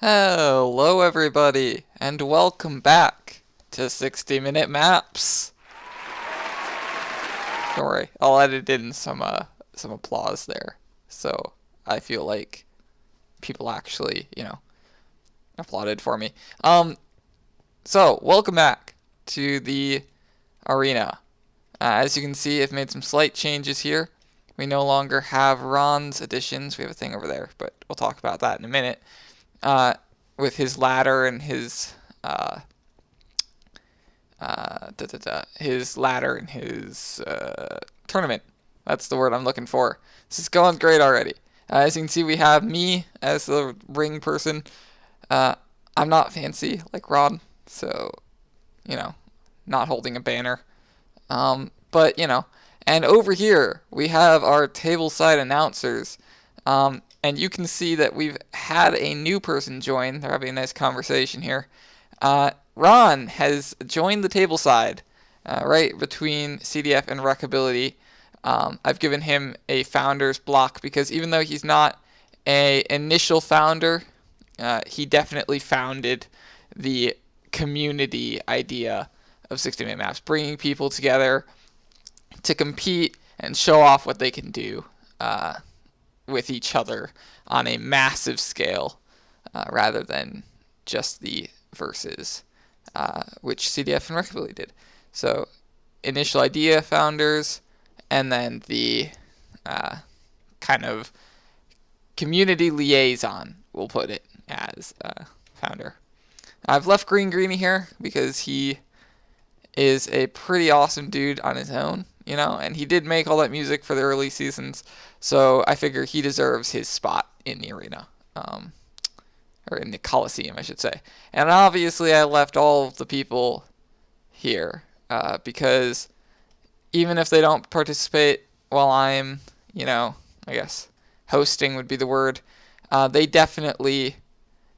Hello everybody, and welcome back to 60-Minute Maps. Don't worry, I'll edit in some applause there, so I feel like people actually, applauded for me. So welcome back to the arena. As you can see, I've made some slight changes here. We no longer have Ron's additions. We have a thing over there, but we'll talk about that in a minute. With his ladder and his tournament. That's the word I'm looking for. This is going great already. As you can see, we have me as the ring person. I'm not fancy like Ron, so not holding a banner. But and over here we have our tableside announcers. And you can see that we've had a new person join. They're having a nice conversation here. Ron has joined the tableside, right between CDF and Wreckability. I've given him a founder's block because even though he's not a initial founder, he definitely founded the community idea of 60-Minute Maps, bringing people together to compete and show off what they can do with each other on a massive scale, rather than just the verses, which CDF and Wreckability did. So, initial idea founders, and then the kind of community liaison, we'll put it as founder. I've left Green Greenie here because he is a pretty awesome dude on his own, and he did make all that music for the early seasons, so I figure he deserves his spot in the arena, or in the Coliseum, I should say. And obviously I left all of the people here, because even if they don't participate while I'm, I guess hosting would be the word, they definitely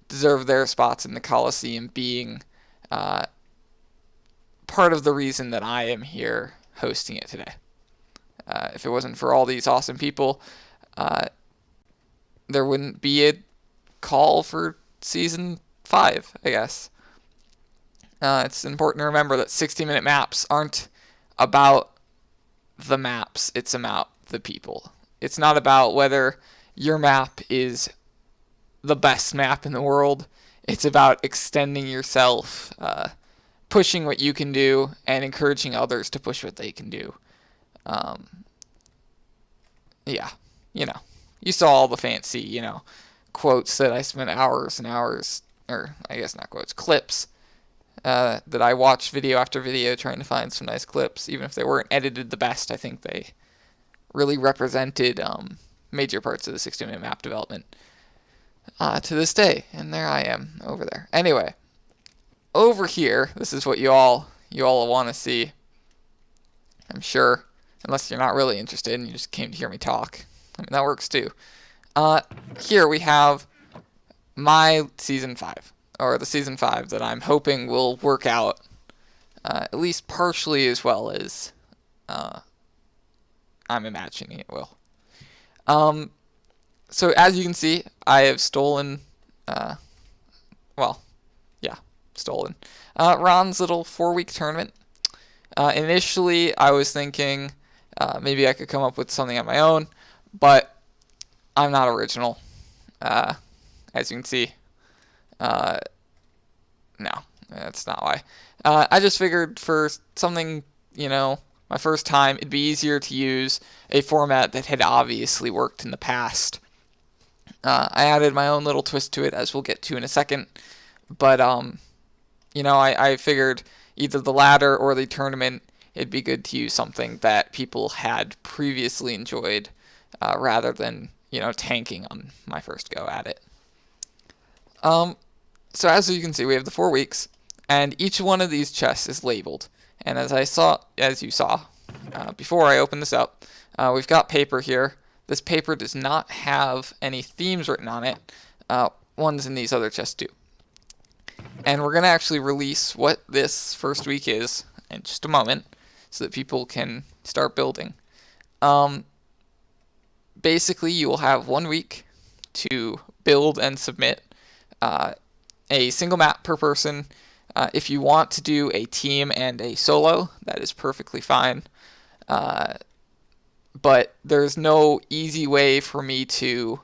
deserve their spots in the Coliseum, being part of the reason that I am here hosting it today. If it wasn't for all these awesome people, there wouldn't be a call for season 5, I guess. It's important to remember that 60-minute maps aren't about the maps, it's about the people. It's not about whether your map is the best map in the world. It's about extending yourself, pushing what you can do, and encouraging others to push what they can do. Yeah, you saw all the fancy, quotes that I spent hours and hours, or I guess not quotes, clips, that I watched video after video trying to find some nice clips. Even if they weren't edited the best, I think they really represented major parts of the 60-minute map development to this day. And there I am over there. Anyway, over here, this is what you all want to see, I'm sure, unless you're not really interested and you just came to hear me talk. I mean, that works too. Here we have my season 5, or the season 5 that I'm hoping will work out at least partially as well as I'm imagining it will. So as you can see, I have stolen, stolen Ron's little 4-week tournament. Initially, I was thinking maybe I could come up with something on my own, but I'm not original. As you can see, no, that's not why. I just figured for something, my first time, it'd be easier to use a format that had obviously worked in the past. I added my own little twist to it, as we'll get to in a second, but I figured either the ladder or the tournament, it'd be good to use something that people had previously enjoyed, rather than, tanking on my first go at it. So as you can see, we have the 4 weeks, and each one of these chests is labeled. And as you saw, before I open this up, we've got paper here. This paper does not have any themes written on it. Ones in these other chests do. And we're going to actually release what this first week is in just a moment, so that people can start building. Basically, you will have 1 week to build and submit a single map per person. If you want to do a team and a solo, that is perfectly fine. But there's no easy way for me to...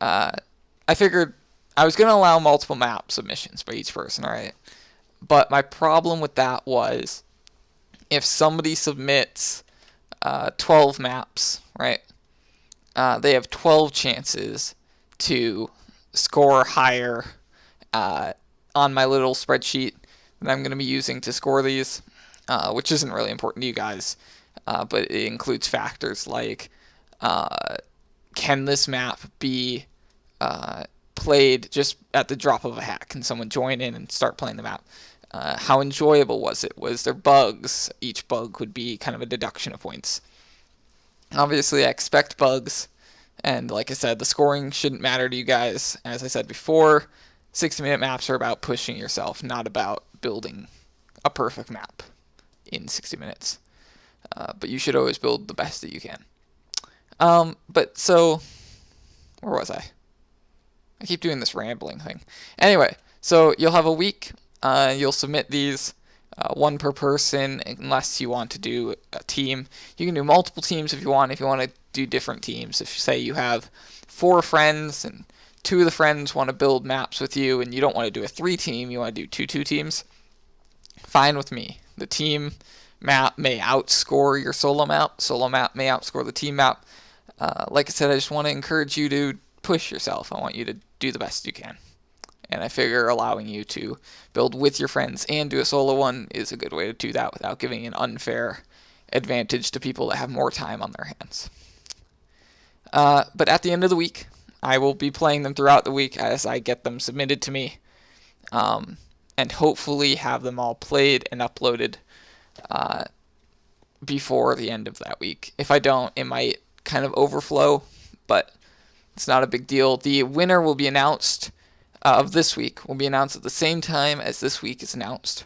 I figured I was going to allow multiple map submissions by each person, alright? But my problem with that was if somebody submits 12 maps, right? They have 12 chances to score higher on my little spreadsheet that I'm going to be using to score these, which isn't really important to you guys, but it includes factors like can this map be played just at the drop of a hat? Can someone join in and start playing the map? How enjoyable was it? Was there bugs? Each bug would be kind of a deduction of points. Obviously, I expect bugs, and like I said, the scoring shouldn't matter to you guys. As I said before, 60-minute maps are about pushing yourself, not about building a perfect map in 60 minutes. But you should always build the best that you can. But so, where was I? I keep doing this rambling thing. Anyway, so you'll have a week. You'll submit these, one per person, unless you want to do a team. You can do multiple teams if you want. If you want to do different teams, if say you have 4 friends and 2 of the friends want to build maps with you, and you don't want to do a 3-team, you want to do 2 teams. Fine with me. The team map may outscore your solo map. Solo map may outscore the team map. Like I said, I just want to encourage you to push yourself. I want you to do the best you can. And I figure allowing you to build with your friends and do a solo one is a good way to do that without giving an unfair advantage to people that have more time on their hands. But at the end of the week, I will be playing them throughout the week as I get them submitted to me. And hopefully have them all played and uploaded before the end of that week. If I don't, it might kind of overflow, but it's not a big deal. The winner will be announced of this week will be announced at the same time as this week is announced.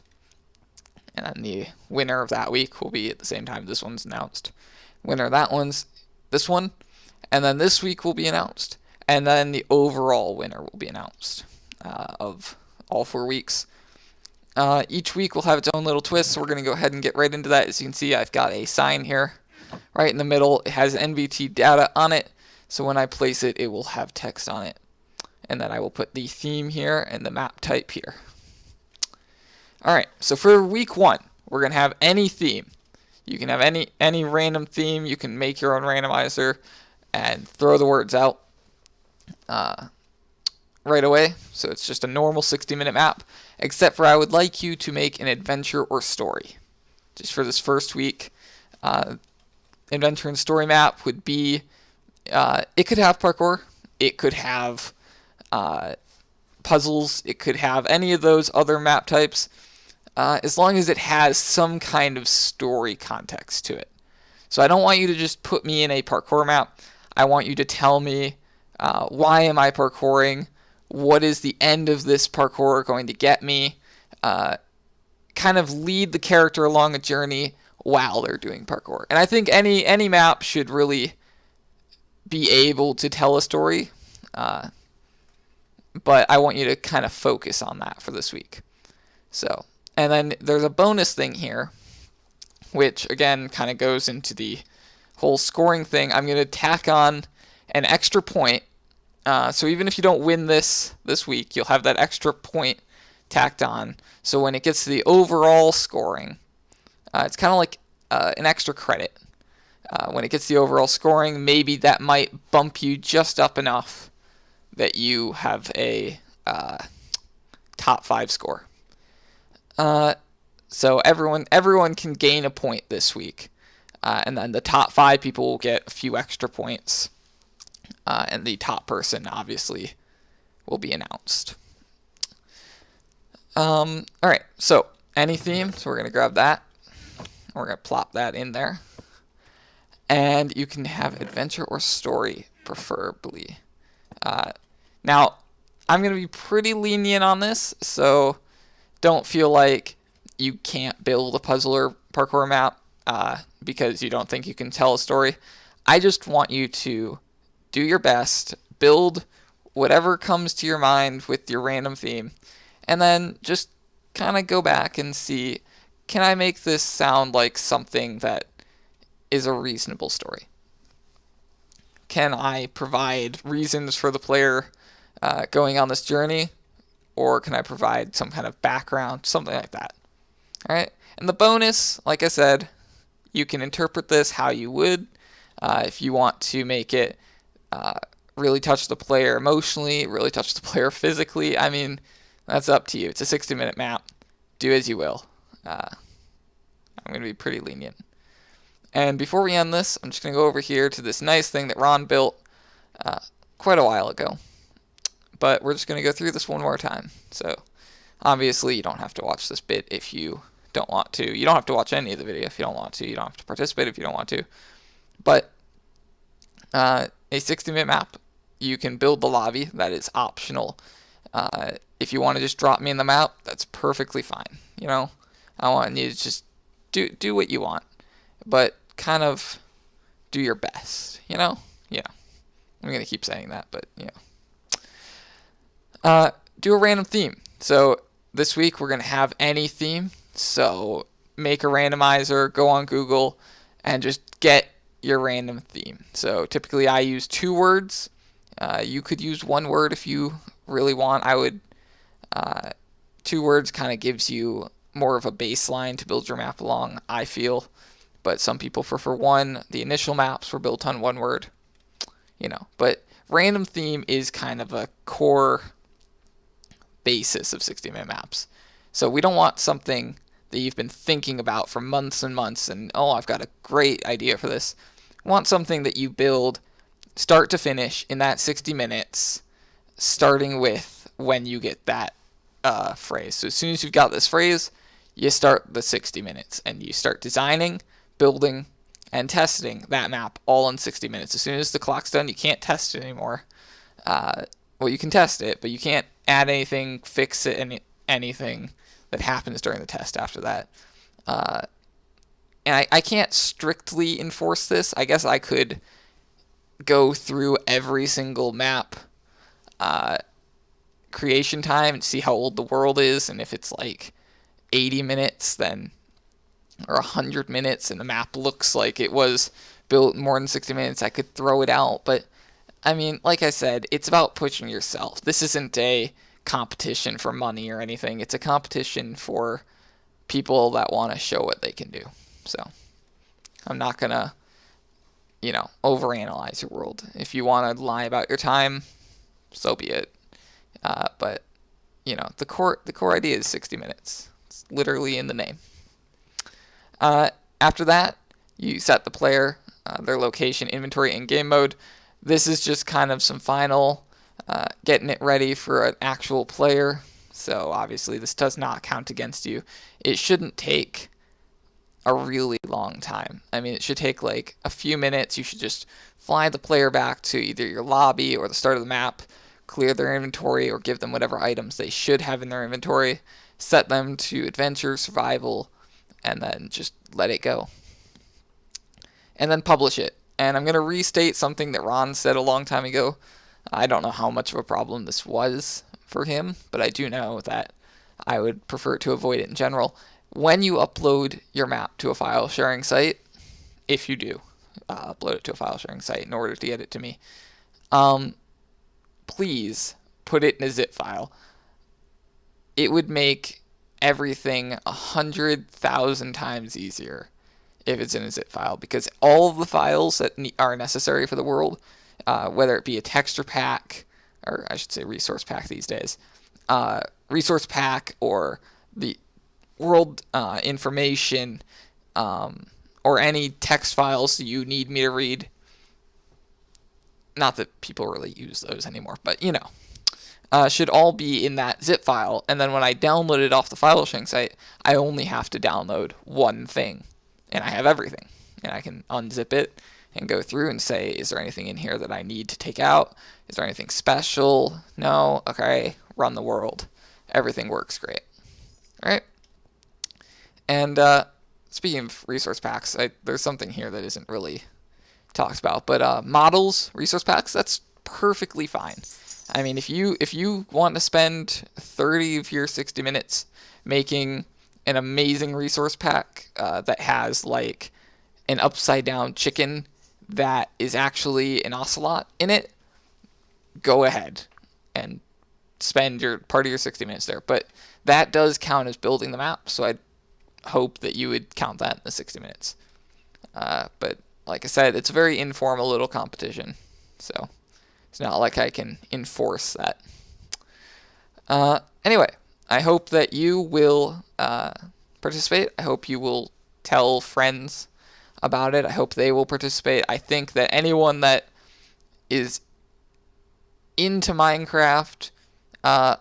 And then the winner of that week will be at the same time this one's announced. Winner of that one's this one. And then this week will be announced. And then the overall winner will be announced of all 4 weeks. Each week will have its own little twist, so we're going to go ahead and get right into that. As you can see, I've got a sign here right in the middle. It has NVT data on it, so when I place it, it will have text on it. And then I will put the theme here and the map type here. Alright, so for week 1, we're going to have any theme. You can have any random theme. You can make your own randomizer and throw the words out right away. So it's just a normal 60-minute map, except for I would like you to make an adventure or story. Just for this first week, adventure and story map would be, it could have parkour, it could have puzzles, it could have any of those other map types, as long as it has some kind of story context to it. So I don't want you to just put me in a parkour map. I want you to tell me, why am I parkouring? What is the end of this parkour going to get me? Kind of lead the character along a journey while they're doing parkour. And I think any map should really be able to tell a story. But I want you to kind of focus on that for this week. So, and then there's a bonus thing here, which again kind of goes into the whole scoring thing. I'm going to tack on an extra point. So even if you don't win this week, you'll have that extra point tacked on. So when it gets to the overall scoring, it's kind of like an extra credit. When it gets to the overall scoring, maybe that might bump you just up enough that you have a top 5 score. So everyone can gain a point this week. And then the top 5 people will get a few extra points. And the top person, obviously, will be announced. Alright, so any theme. So we're going to grab that. We're going to plop that in there. And you can have adventure or story, preferably. Now, I'm going to be pretty lenient on this, so don't feel like you can't build a puzzle or parkour map because you don't think you can tell a story. I just want you to do your best, build whatever comes to your mind with your random theme, and then just kind of go back and see, can I make this sound like something that is a reasonable story? Can I provide reasons for the player going on this journey, or can I provide some kind of background, something like that? All right. And the bonus, like I said, you can interpret this how you would. If you want to make it really touch the player emotionally, really touch the player physically, I mean, that's up to you. It's a 60-minute map. Do as you will. I'm going to be pretty lenient. And before we end this, I'm just going to go over here to this nice thing that Ron built quite a while ago. But we're just going to go through this one more time. So obviously you don't have to watch this bit if you don't want to. You don't have to watch any of the video if you don't want to. You don't have to participate if you don't want to. But a 60-minute map, you can build the lobby. That is optional. If you want to just drop me in the map, that's perfectly fine. You know, I want you to just do what you want, but kind of do your best. You know, yeah. I'm gonna keep saying that, but you know, do a random theme. So this week we're gonna have any theme. So make a randomizer, go on Google, and just get your random theme. So typically I use 2 words. You could use 1 word if you really want. I would 2 words kind of gives you more of a baseline to build your map along, I feel. But some people prefer 1. The initial maps were built on 1 word. You know, but random theme is kind of a core basis of 60-minute maps. So we don't want something that you've been thinking about for months and months and, oh, I've got a great idea for this. We want something that you build start to finish in that 60 minutes, starting with when you get that phrase. So as soon as you've got this phrase, you start the 60 minutes and you start designing, building, and testing that map all in 60 minutes. As soon as the clock's done, you can't test it anymore. Well, you can test it, but you can't add anything, fix it, anything that happens during the test after that. And I can't strictly enforce this. I guess I could go through every single map creation time and see how old the world is, and if it's like 80 minutes, then or 100 minutes and the map looks like it was built more than 60 minutes, I could throw it out. But I mean, like I said, it's about pushing yourself. This isn't a competition for money or anything. It's a competition for people that want to show what they can do. So I'm not gonna, you know, overanalyze your world. If you want to lie about your time, so be it. But you know, the core idea is 60 minutes. It's literally in the name. After that, you set the player, their location, inventory, and game mode. This is just kind of some final getting it ready for an actual player. So obviously this does not count against you. It shouldn't take a really long time. I mean, it should take like a few minutes. You should just fly the player back to either your lobby or the start of the map, clear their inventory or give them whatever items they should have in their inventory, set them to adventure, survival, and then just let it go. And then publish it. And I'm going to restate something that Ron said a long time ago. I don't know how much of a problem this was for him, but I do know that I would prefer to avoid it in general. When you upload your map to a file sharing site, if you do upload it to a file sharing site in order to get it to me, please put it in a zip file. It would make everything 100,000 times easier if it's in a zip file, because all of the files that are necessary for the world, whether it be a texture pack, or I should say resource pack these days, resource pack or the world information, or any text files you need me to read. Not that people really use those anymore, but you know. Should all be in that zip file, and then when I download it off the file sharing site, I only have to download one thing, and I have everything. And I can unzip it and go through and say, is there anything in here that I need to take out? Is there anything special? No? Okay, run the world. Everything works great. All right? And speaking of resource packs, there's something here that isn't really talked about, but models, resource packs, that's perfectly fine. I mean, if you want to spend 30 of your 60 minutes making an amazing resource pack that has like an upside down chicken that is actually an ocelot in it, go ahead and spend your part of your 60 minutes there. But that does count as building the map, so I hope that you would count that in the 60 minutes. But like I said, it's a very informal little competition, so it's not like I can enforce that. Anyway, I hope that you will participate. I hope you will tell friends about it. I hope they will participate. I think that anyone that is into Minecraft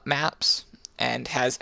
maps and has